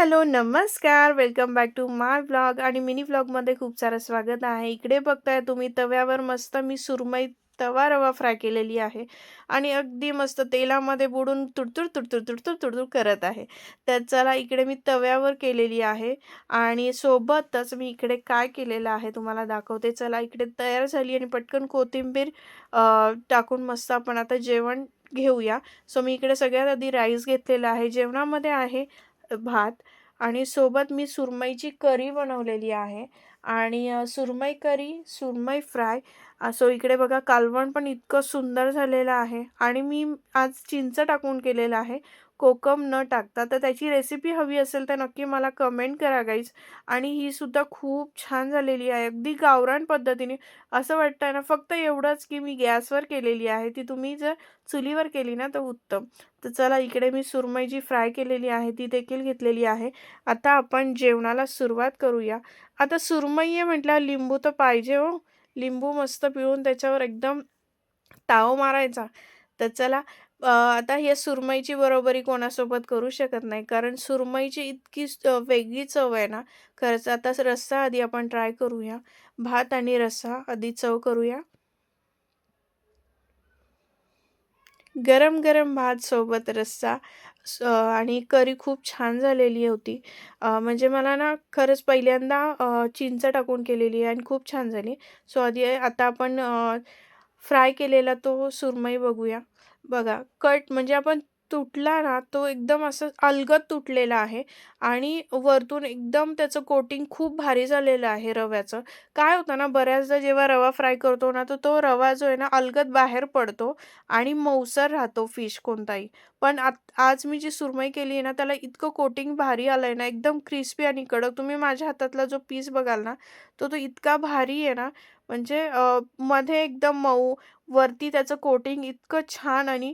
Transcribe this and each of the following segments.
Hello, नमस्कार. Welcome back to my vlog आणि mini व्लॉगमध्ये खूप सारं स्वागत आहे. इकडे बघताय तुम्ही तव्यावर मस्त मी सुरमई तवा रवा फ्राय केलेली आहे आणि अगदी मस्त तेलामध्ये बुडून तुडतुड तुडतुड तुडतुड तुडतुड करत आहे. तर चला इकडे मी तव्यावर केलेली आहे आणि सोबतच मी इकडे काय केलेलं आहे तुम्हाला दाखवते. चला इकडे तयार झाली आणि पटकन कोथिंबीर टाकून मस्त आपण आता जेवण घेऊया. सो मी इकडे सगळ्यात आधी राईस घेतलेला आहे. जेवणामध्ये आहे भात आणि सोबत मी सुरमईची करी बनवलेली आहे आणि सुरमई करी, सुरमई फ्राय. सो इकडे बघा कालवण पण इतकं सुंदर झालेलं आहे आणि मी आज चिंच टाकून केलेलं आहे, कोकम न टाकता. तर त्याची रेसिपी हवी असेल तर नक्की मला कमेंट करा गाईज. आणि ही सुद्धा खूप छान झालेली आहे, अगदी गावरान पद्धतीने. असं वाटतंय ना, फक्त एवढंच की मी गॅसवर केलेली आहे, ती तुम्ही जर चुलीवर केली ना तर उत्तम. तर चला इकडे मी सुरमई जी फ्राय केलेली आहे ती देखील घेतलेली आहे. आता आपण जेवणाला सुरुवात करूया. आता सुरमई आहे म्हटल्यावर लिंबू तर पाहिजे हो. लिंबू मस्त पिळून त्याच्यावर एकदम ताव मारायचा. तर चला आता हे सुरमईची बरोबरी कोणासोबत करू शकत नाही, कारण सुरमईची इतकी वेगळी चव आहे ना. खरंच आता रस्सा आधी आपण ट्राय करूया. भात आणि रस्सा आधी चव करूया. गरम गरम भात सोबत रस्सा आणि करी खूप छान झालेली होती. म्हणजे मला ना खरंच पहिल्यांदा चिंच टाकून केलेली आहे आणि खूप छान झाली. सो आधी आता आपण फ्राय केलेला तो सुरमई बघूया. बघा कट म्हणजे आपण तुटला ना तो एकदम असं अलगद तुटलेला आहे आणि वरतून एकदम त्याचं कोटिंग खूप भारी झालेलं आहे रव्याचं. काय होतं ना, बऱ्याचदा जेव्हा रवा फ्राय करतो ना तर तो रवा जो आहे ना अलगद बाहेर पडतो आणि मऊसर राहतो फिश कोणताही. पण आज मी जी सुरमई केली आहे ना त्याला इतकं कोटिंग भारी आलंय ना, एकदम क्रिस्पी आणि कडक. तुम्ही माझ्या हातातला जो पीस बघाल ना, तो इतका भारी आहे ना, म्हणजे मध्ये एकदम मऊ, वरती त्याचं कोटिंग इतकं छान आणि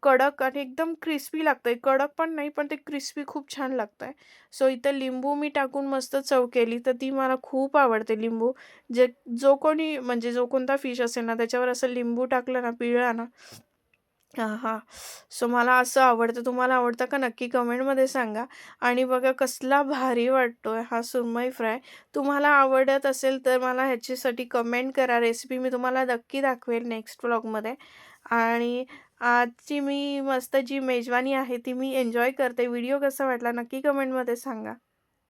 कडक आणि एकदम क्रिस्पी लागतंय. कडक पण नाही, पण ते क्रिस्पी खूप छान लागतंय. सो इथं लिंबू मी टाकून मस्त चव केली, तर ती मला खूप आवडते लिंबू. जे जो कोणी म्हणजे जो कोणता फिश असेल ना त्याच्यावर असं लिंबू टाकलं ना, पिळला ना, हां. सो मला असं आवडतं. तुम्हाला आवडतं का? नक्की कमेंटमध्ये सांगा. आणि बघा कसला भारी वाटतोय हा सुरमई फ्राय. तुम्हाला आवडत असेल तर मला ह्याच्यासाठी कमेंट करा. रेसिपी मी तुम्हाला नक्की दाखवेल नेक्स्ट व्लॉगमध्ये. आणि आजची मी मस्त जी मेजवानी आहे ती मी एन्जॉय करते. व्हिडिओ कसा वाटला नक्की कमेंटमध्ये सांगा.